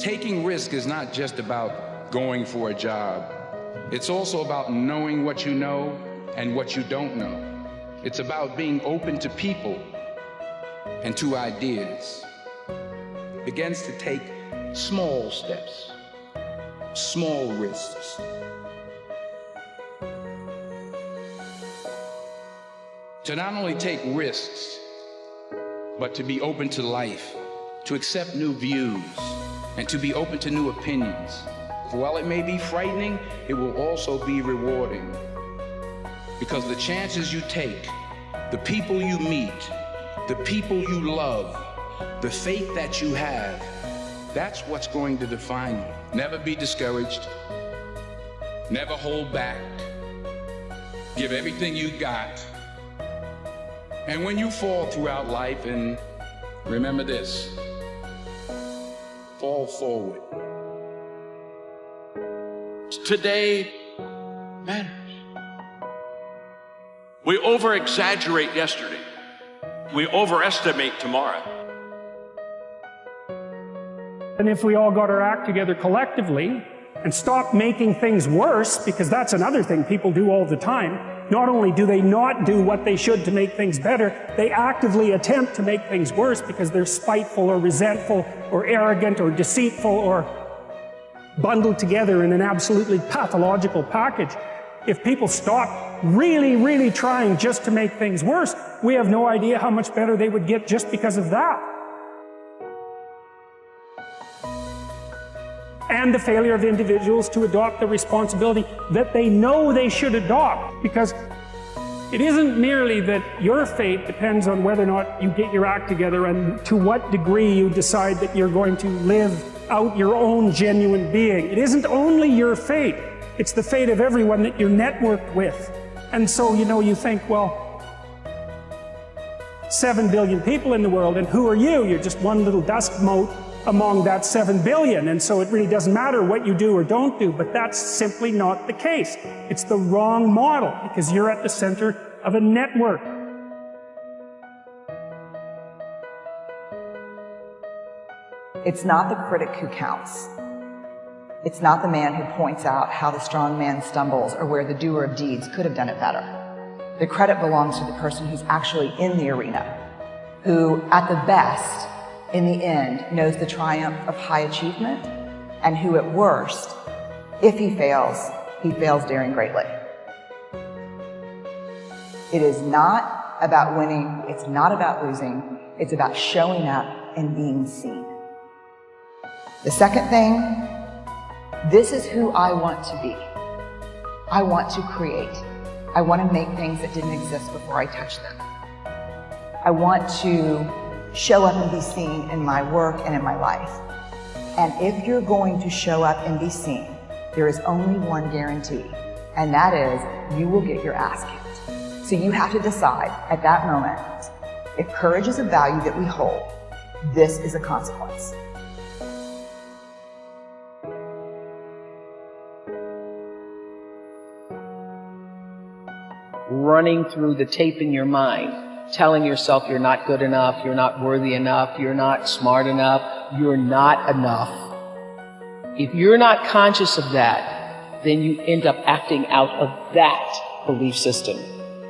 Taking risk is not just about going for a job. It's also about knowing what you know and what you don't know. It's about being open to people and to ideas. It begins to take small steps, small risks. To not only take risks, but to be open to life, to accept new views, and to be open to new opinions. While it may be frightening, it will also be rewarding. Because the chances you take, the people you meet, the people you love, the faith that you have, that's what's going to define you. Never be discouraged. Never hold back. Give everything you got. And when you fall throughout life, and remember this, fall forward. Today matters. We over-exaggerate yesterday. We overestimate tomorrow. And if we all got our act together collectively and stop making things worse, because that's another thing people do all the time, not only do they not do what they should to make things better, they actively attempt to make things worse because they're spiteful or resentful or arrogant or deceitful or bundled together in an absolutely pathological package. If people stop really trying just to make things worse, we have no idea how much better they would get just because of that. And the failure of individuals to adopt the responsibility that they know they should adopt, because it isn't merely that your fate depends on whether or not you get your act together and to what degree you decide that you're going to live out your own genuine being. It isn't only your fate, it's the fate of everyone that you're networked with. And so, you think, well, 7 billion people in the world, and who are you? You're just one little dust mote among that 7 billion, and so it really doesn't matter what you do or don't do, but that's simply not the case. It's the wrong model, because you're at the center of a network. It's not the critic who counts. It's not the man who points out how the strong man stumbles or where the doer of deeds could have done it better. The credit belongs to the person who's actually in the arena, who, at the best, in the end, knows the triumph of high achievement, and who at worst, if he fails daring greatly. It is not about winning, it's not about losing, it's about showing up and being seen. The second thing, this is who I want to be. I want to create. I want to make things that didn't exist before I touched them. I want to show up and be seen in my work and in my life. And if you're going to show up and be seen, there is only one guarantee, and that is you will get your ass kicked. So you have to decide at that moment, if courage is a value that we hold, this is a consequence. Running through the tape in your mind, telling yourself you're not good enough, you're not worthy enough, you're not smart enough, you're not enough. If you're not conscious of that, then you end up acting out of that belief system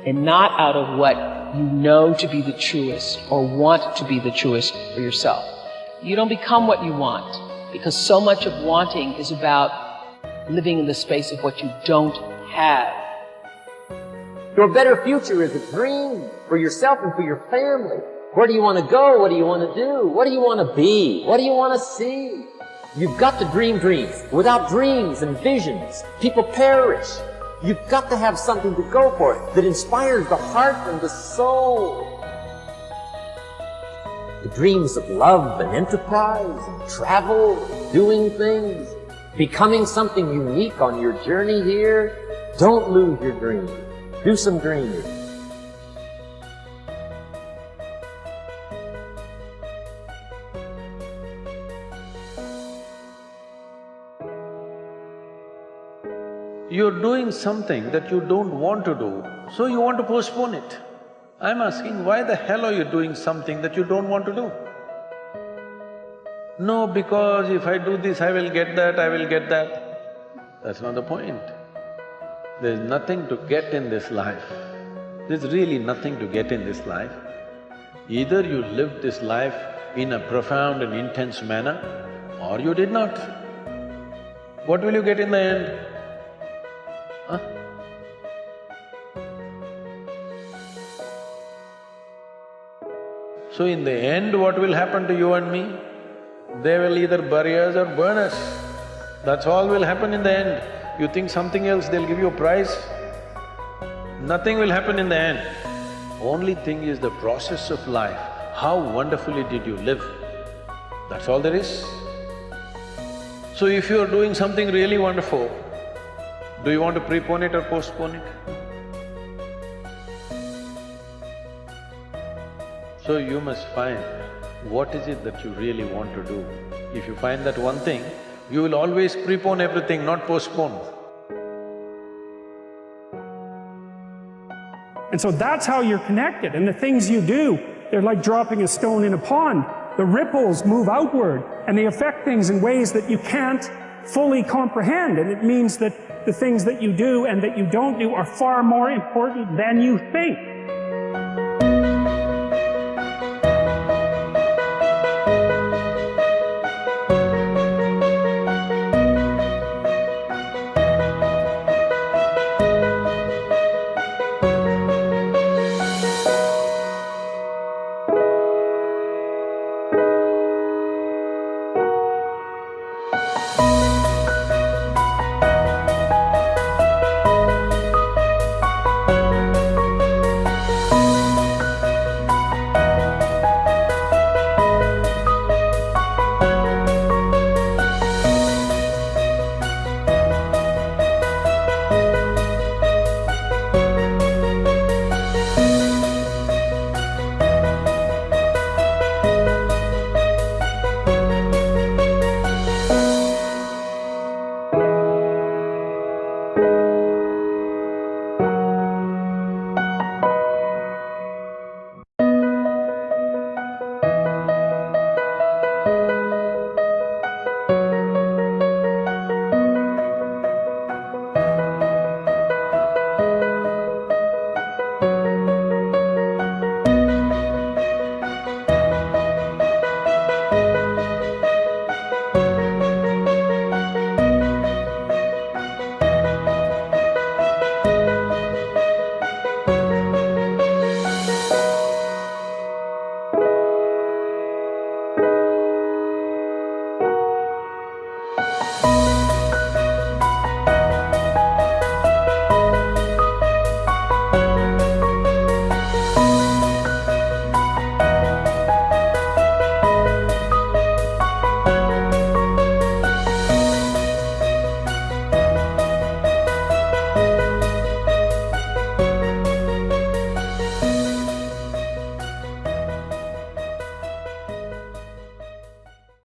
and not out of what you know to be the truest or want to be the truest for yourself. You don't become what you want, because so much of wanting is about living in the space of what you don't have. Your better future is a dream for yourself and for your family. Where do you want to go? What do you want to do? What do you want to be? What do you want to see? You've got to dream dreams. Without dreams and visions, people perish. You've got to have something to go for that inspires the heart and the soul. The dreams of love and enterprise and travel, doing things, becoming something unique on your journey here. Don't lose your dreams. Do some dreaming. You're doing something that you don't want to do, so you want to postpone it. I'm asking, why the hell are you doing something that you don't want to do? No, because if I do this, I will get that, I will get that. That's not the point. There's nothing to get in this life. There's really nothing to get in this life. Either you lived this life in a profound and intense manner, or you did not. What will you get in the end? Huh? So in the end, what will happen to you and me? They will either bury us or burn us. That's all will happen in the end. You think something else, they'll give you a prize? Nothing will happen in the end. Only thing is the process of life. How wonderfully did you live? That's all there is. So if you're doing something really wonderful, do you want to prepone it or postpone it? So you must find what is it that you really want to do. If you find that one thing, you will always prepone everything, not postpone. And so that's how you're connected. And the things you do, they're like dropping a stone in a pond. The ripples move outward, and they affect things in ways that you can't fully comprehend. And it means that the things that you do and that you don't do are far more important than you think.